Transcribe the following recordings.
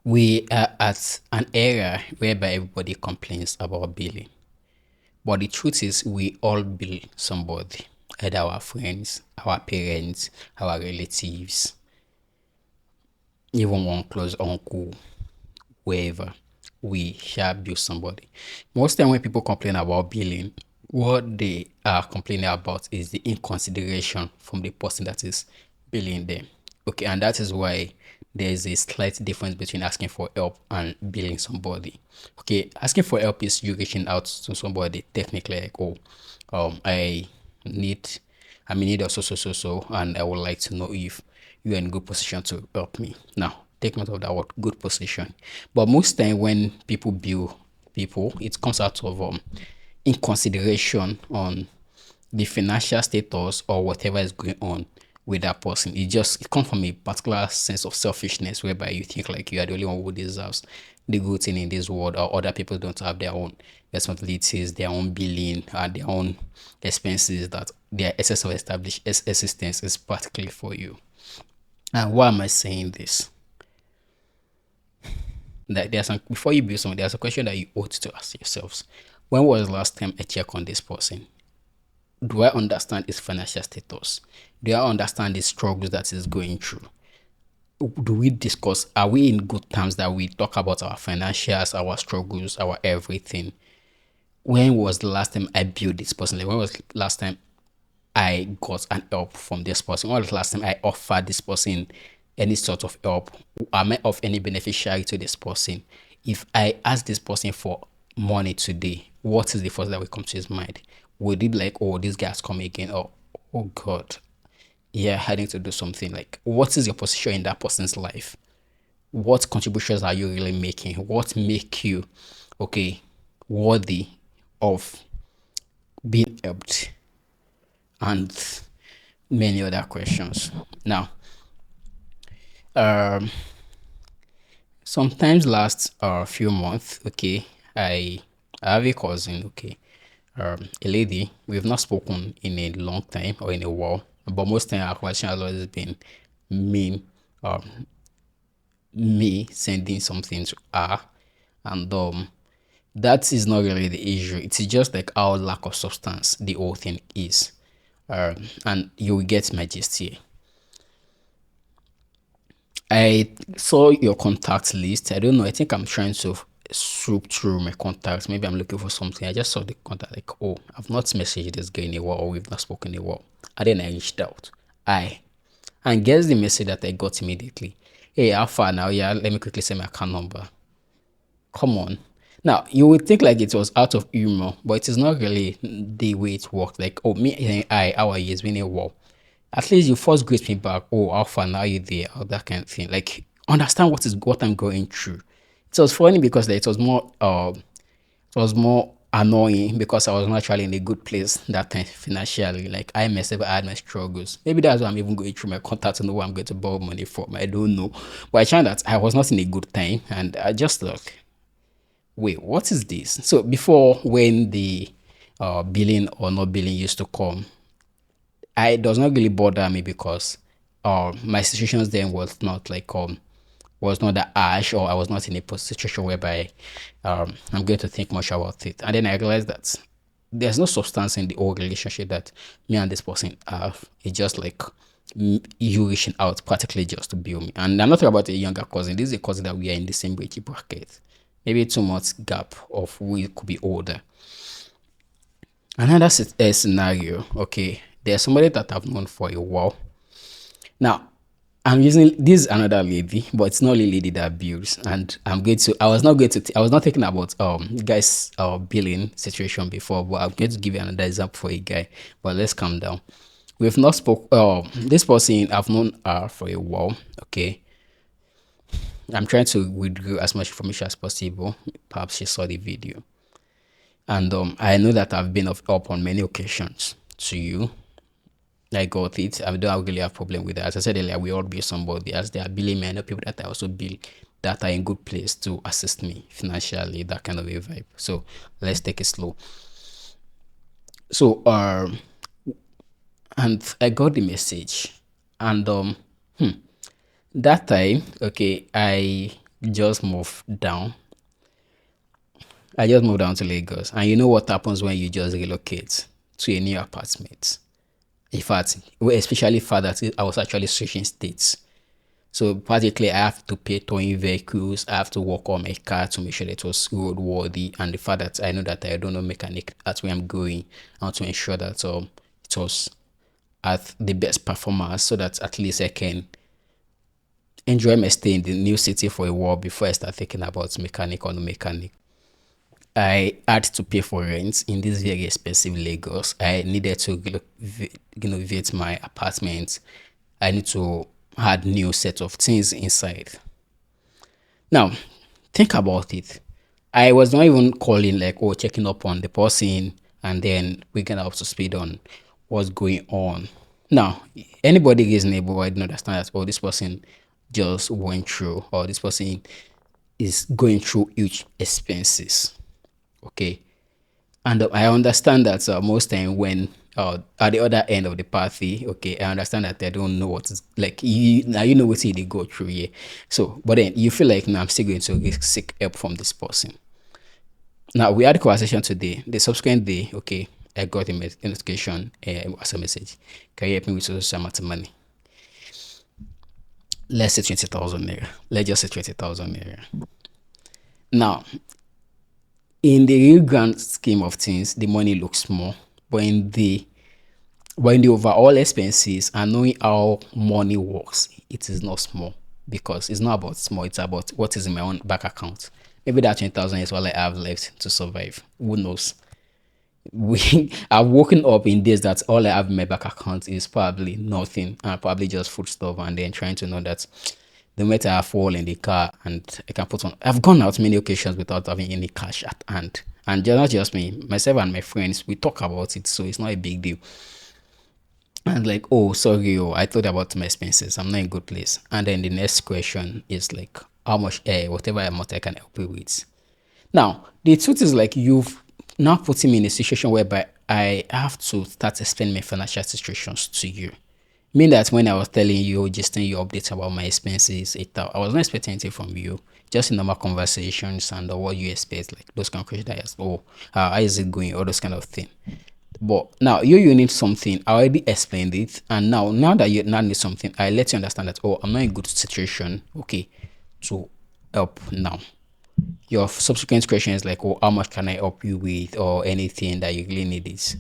We are at an era whereby everybody complains about billing. But the truth is, we all bill somebody, either our friends, our parents, our relatives, even one close uncle, wherever. We shall bill somebody. Most time when people complain about billing, what they are complaining about is the inconsideration from the person that is billing them. Okay, and that is why there is a slight difference between asking for help and billing somebody. Okay, asking for help is you reaching out to somebody technically like, oh, I need I'm in need of so, and I would like to know if you're in good position to help me. Now, take note of that word, good position. But most time when people bill people, it comes out of in consideration on the financial status or whatever is going on with that person. It comes from a particular sense of selfishness whereby you think like you are the only one who deserves the good thing in this world, or other people don't have their own responsibilities, their own billing, and their own expenses, that their essence of established existence is particularly for you. And why am I saying this? That there's some before you build someone, there's a question that you ought to ask yourselves. When was the last time I checked on this person? Do I understand his financial status? Do I understand the struggles that he's going through? Do we discuss, are we in good terms that we talk about our financials, our struggles, our everything? When was the last time I built this person? Like when was the last time I got an help from this person? When was the last time I offered this person any sort of help? Am I of any beneficiary to this person? If I ask this person for money today, what is the first that will come to his mind? Would it be like, oh, this guy's coming again? Or, oh God, yeah, I need to do something. Like, what is your position in that person's life? What contributions are you really making? What make you, okay, worthy of being helped? And many other questions. Now, um, sometimes last few months, okay, I have a cousin, okay, a lady. We've not spoken in a long time or in a while, but most time our conversation has always been me, um, me sending something to her, and that is not really the issue. It's just like our lack of substance. The whole thing is, and you will get my gist here. I saw your contact list. I don't know. I think I'm trying to swoop through my contacts. Maybe I'm looking for something. I just saw the contact like, oh, I've not messaged this guy in a while, or we've not spoken in a while. And then I reached out. I and guess the message that I got immediately. Hey, how far now? Yeah, let me quickly send my account number. Come on. Now you would think like it was out of humor, but it is not really the way it worked. Like, oh, me and I, how are you? It's been a while. At least you first greet me back. Oh, how far now you there? Or that kind of thing. Like, understand what I'm going through. It was funny because like, it was more annoying because I was not actually in a good place that time financially. Like I myself I had my struggles. Maybe that's why I'm even going through my contact to know where I'm going to borrow money from. I don't know. But I found that I was not in a good time, and I just like, wait, what is this? So before, when the billing or not billing used to come, I it does not really bother me because my situations then was not that harsh, or I was not in a situation whereby I'm going to think much about it. And then I realized that there's no substance in the old relationship that me and this person have. It's just like you reaching out practically just to build me. And I'm not talking about a younger cousin. This is a cousin that we are in the same age bracket. Maybe 2 months gap of we could be older. Another scenario, okay, there's somebody that I've known for a while. Now, I'm using this is another lady, but it's not a lady that builds. And I was not going to, I was not thinking about guys billing situation before, but I'm going to give you another example for a guy. But let's calm down. We've not spoke. This person I've known her for a while. Okay, I'm trying to withdraw as much information as possible. Perhaps she saw the video. And I know that I've been of help on many occasions to you. I got it. I don't really have problem with that. As I said earlier, we all bill somebody. As they are billing me, I know people that I also bill that are in good place to assist me financially, that kind of a vibe. So let's take it slow. So and I got the message, and that time, okay, just moved down. I just moved down to Lagos, and you know what happens when you just relocate to a new apartment. In fact, especially for that, I was actually switching states. So practically, I have to pay towing vehicles. I have to work on my car to make sure that it was roadworthy. And the fact that I know that I don't know mechanic at where I'm going, I want to ensure that it was at the best performance, so that at least I can enjoy my stay in the new city for a while before I start thinking about mechanic or no mechanic. I had to pay for rent in this very expensive Lagos. I needed to renovate my apartment. I need to add new set of things inside. Now, think about it. I was not even calling like, oh, checking up on the person and then we get up to speed on what's going on. Now, anybody reasonable, I don't understand that, oh, this person just went through, or this person is going through huge expenses. Okay. And I understand that most time when at the other end of the party, okay, I understand that they don't know what is like you now you know what they go through, yeah. So, but then you feel like now I'm still going to seek help from this person. Now we had a conversation today. The subsequent day, okay, I got a notification as a message. Can you help me with social amount of money? Let's say 20,000 naira. Let's just say 20,000 naira. Now, in the real grand scheme of things, the money looks small, but in the overall expenses and knowing how money works, it is not small, because it's not about small, it's about what is in my own bank account. Maybe that 20,000 is all I have left to survive. Who knows? I've woken up in days that all I have in my bank account is probably nothing, and probably just food stuff, and then trying to know that the matter I have fuel in the car and I can put on. I've gone out many occasions without having any cash at hand. And not just me, myself and my friends, we talk about it, so it's not a big deal. And like, oh, sorry, oh, I thought about my expenses. I'm not in a good place. And then the next question is like, how much, whatever amount I can help you with. Now, the truth is like you've now putting me in a situation whereby I have to start explaining my financial situations to you. Mean that when I was telling you, just telling you updates about my expenses, I was not expecting anything from you. Just in normal conversations and what you expect, like those kind of questions that I ask, oh, how is it going, all those kind of thing. But now you need something. I already explained it, and now that you now need something, I let you understand that, oh, I'm not in a good situation, okay, to help now. Your subsequent question is like, oh, how much can I help you with, or anything that you really need is.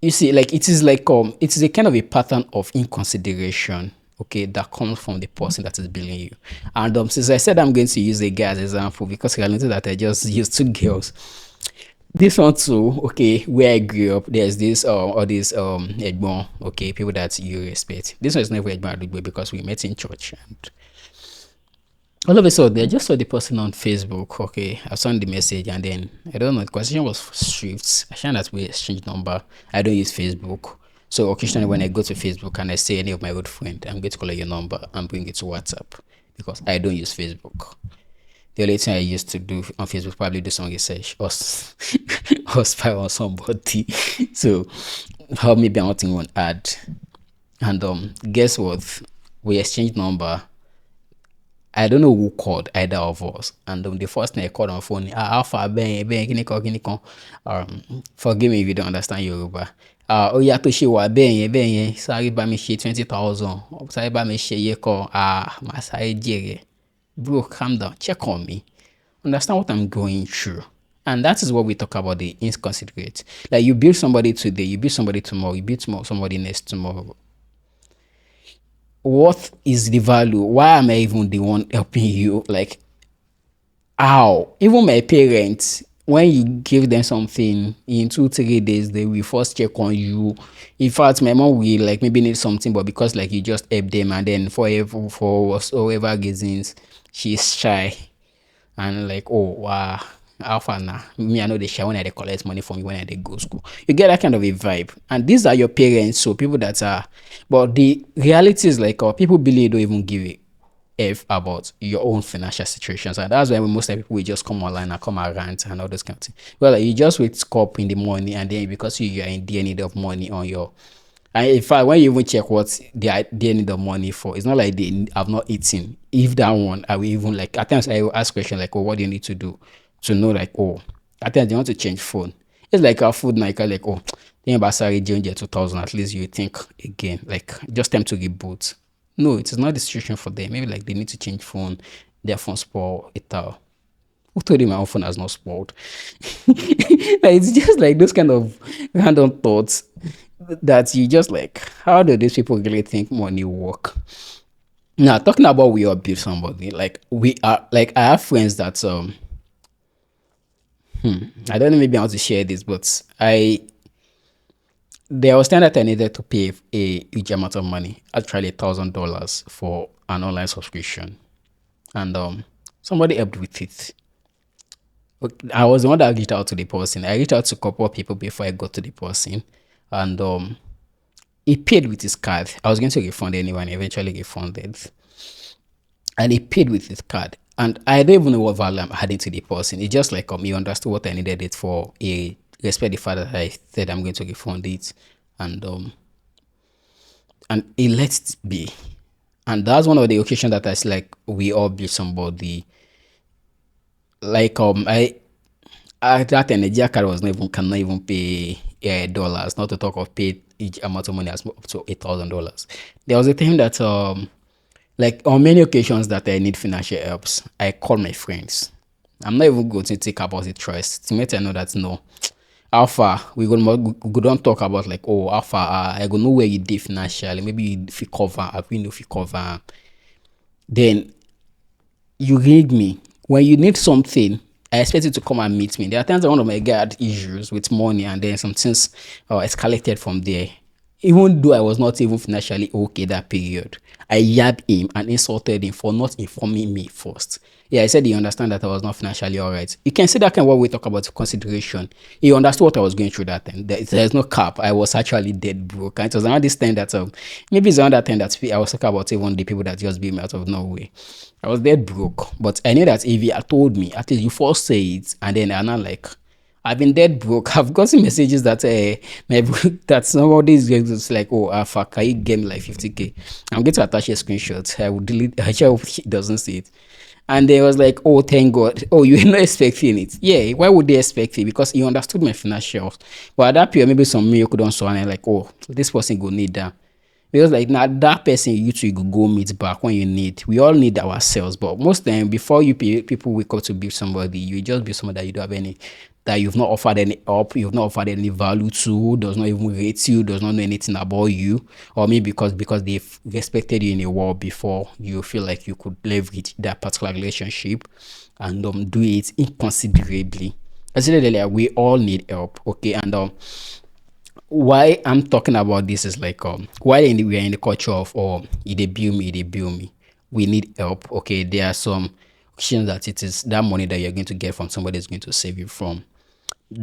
You see, like it is a kind of a pattern of inconsideration, okay, that comes from the person that is billing you. And since I said I'm going to use a guy as example, because I noticed that I just used two girls. This one too, okay, where I grew up, there's this all these Egbon, okay, people that you respect. This one is never Egbon Adugbe because we met in church, and all of a sudden I just saw the person on Facebook. Okay, I saw the message, and then I don't know, the conversation was swift. I found that we exchanged number. I don't use Facebook. So occasionally when I go to Facebook and I see any of my old friend, I'm going to collect your number and bring it to WhatsApp, because I don't use Facebook. The only thing I used to do on Facebook, probably do some research or, or spy on somebody. So help me be wanting one ad. And guess what? We exchanged number. I don't know who called either of us. And the first thing I called on phone, Alpha, Ben, Ginicon. Forgive me if you don't understand Yoruba. Oh, yeah, to she wa Ben, sorry, by me she 20,000. Sorry, by me she ye call, Masai Jere. Bro, calm down, check on me. Understand what I'm going through. And that is what we talk about, the inconsiderate. Like you build somebody today, you build somebody tomorrow, you build somebody next tomorrow. What is the value? Why am I even the one helping you? Like, how? Even my parents, when you give them something in 2 3 days, they will first check on you. In fact, my mom will like maybe need something, but because like you just help them, and then for whatever reasons, she's shy and like, oh wow, how far now? Me, I know they share when I dey collect money from you when I dey go school. You get that kind of a vibe. And these are your parents, so people that are, but the reality is like, people believe don't even give it. F about your own financial situations. And that's why most of the people will just come online and come around and all those kind of things. Well, like, you just wake up in the morning and then because you are in dear need of money on your, and in fact, when you even check what they need the money for, it's not like they have not eaten. If that one, I will even like at times I will ask questions like, oh, what do you need to do to know like, oh, at times they want to change phone. It's like our food now, like, oh, think about sorry, change 2000, at least you think again, like just time to reboot. No, it is not the situation for them. Maybe like they need to change phone, their phone spoil it all. Who told you my own phone has not spoiled? Like, it's just like those kind of random thoughts that you just like, how do these people really think money work? Now, talking about we all build somebody, like we are like I have friends that I don't know maybe I want to share this, but I there was time that I needed to pay a huge amount of money, actually $1,000 for an online subscription. And somebody helped with it. Okay, I was the one that reached out to the person. I reached out to a couple of people before I got to the person. And he paid with his card. I was going to refund anyone, eventually refunded. And he paid with his card. And I don't even know what value I'm adding to the person. It's just like he understood what I needed it for. He respect the fact that I said I'm going to refund it. And he let it be. And that's one of the occasions that I was like we all be somebody. Like I at that time, Nigeria card was not even cannot even pay dollars, not to talk of pay each amount of money as up to $8,000. There was a time that like on many occasions that I need financial helps, I call my friends. I'm not even going to take about the trust to make I know that no, how far we don't talk about like oh how far I go know where you did financially, maybe you if you cover, I really know if you cover, then you read me. When you need something, I expect you to come and meet me. There are times that one of my guy had issues with money and then some things escalated from there. Even though I was not even financially okay that period, I yabbed him and insulted him for not informing me first. Yeah, I said he understand that I was not financially all right. You can see that kind of what we talk about consideration. He understood what I was going through that time. There's no cap. I was actually dead broke. And it was around this time that maybe it's around that time that I was talking about even the people that just beat me out of nowhere. I was dead broke. But I knew that if he had told me, at least you first say it, and then I'm not like I've been dead broke. I've gotten messages that that somebody is just like, oh, fuck, can you get me like 50K? I'm going to attach a screenshot. I will delete. I hope he doesn't see it. And they was like, oh, thank God. Oh, you were not expecting it. Yeah, why would they expect it? Because he understood my financials. But at that period, maybe some miracle done so, and I'm like, oh, this person go need that. Because like now that person you two you go meet back when you need. We all need ourselves, but most time before people wake up to build somebody, you just build somebody that you don't have any, that you've not offered any up, you've not offered any value to, does not even rate you, does not know anything about you, or maybe because they've respected you in a war before, you feel like you could leverage that particular relationship and do it inconsiderably. As I said earlier, we all need help, okay, and why I'm talking about this is like why we are in the culture of oh they bill me. We need help. Okay, there are some occasions that it is that money that you're going to get from somebody is going to save you from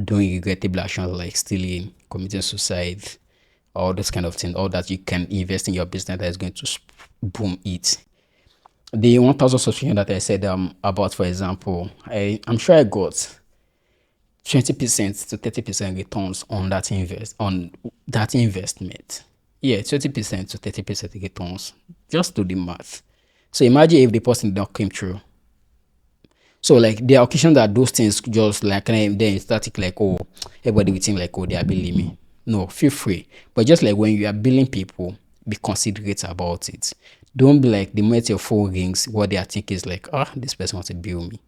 doing regrettable actions like stealing, committing suicide, all those kind of things, all that you can invest in your business that is going to boom it. The 1,000 subscription that I said about, for example, I'm sure I got 20% to 30% returns on that investment. Yeah, 20% to 30% returns. Just do the math. So imagine if the person did not came through. So like there are occasions that those things just like then it's static like oh everybody will think like oh they are billing me. No, feel free. But just like when you are billing people, be considerate about it. Don't be like the moment your phone rings, what they are thinking is like, this person wants to bill me.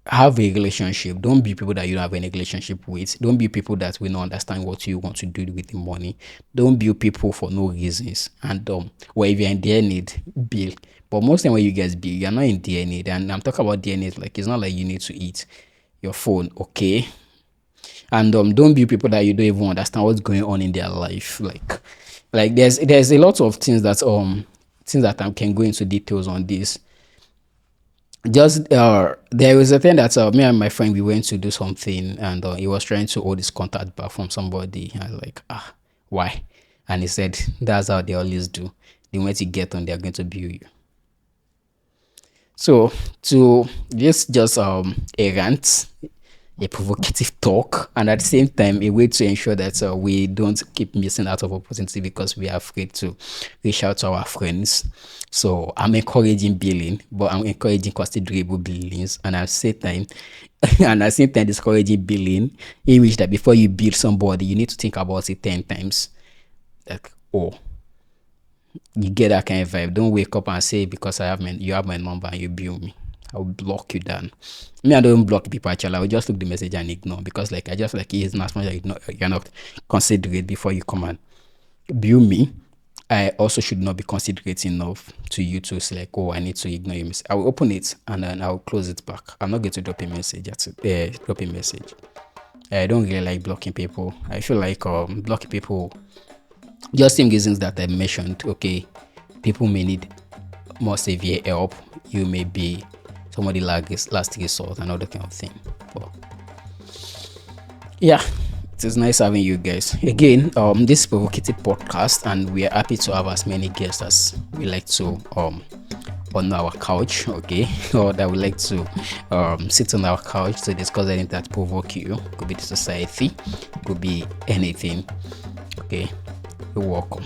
Have a relationship. Don't be people that you don't have any relationship with. Don't be people that will not understand what you want to do with the money. Don't bill people for no reasons. And well, if you're in their need, bill. But most time when you guys bill, you're not in their need. And I'm talking about their need, like it's not like you need to eat your phone, okay? And don't be people that you don't even understand what's going on in their life. Like there's a lot of things that I can go into details on this. Just there was a thing that me and my friend we went to do something and he was trying to hold his contact back from somebody. I was like, why? And he said that's how they always do. The moment you get on, they're going to bill you. So to this just a rant, a provocative talk, and at the same time a way to ensure that we don't keep missing out of opportunity because we are afraid to reach out to our friends. So I'm encouraging billing, but I'm encouraging considerable billings, and at the same time, and at the same time discouraging billing, in which that before you bill somebody, you need to think about it 10 times. Like, oh, you get that kind of vibe. Don't wake up and say because you have my number and you bill me, I'll block you down. Me, I don't block people actually. I will just look the message and ignore because like I just like it's not much you're not considerate before you come and bill me. I also should not be considerate enough to you to say like, oh, I need to ignore your message. I will open it and then I'll close it back. I'm not going to drop a message. Drop a message. I don't really like blocking people. I feel like blocking people just same reasons that I mentioned. Okay, people may need more severe help. You may be somebody like this last resort and all that kind of thing. But yeah, it is nice having you guys again. This provocative podcast, and we are happy to have as many guests as we like to on our couch, okay, or that we like to sit on our couch to discuss anything that provoke you. Could be the society, could be anything. Okay, you're welcome.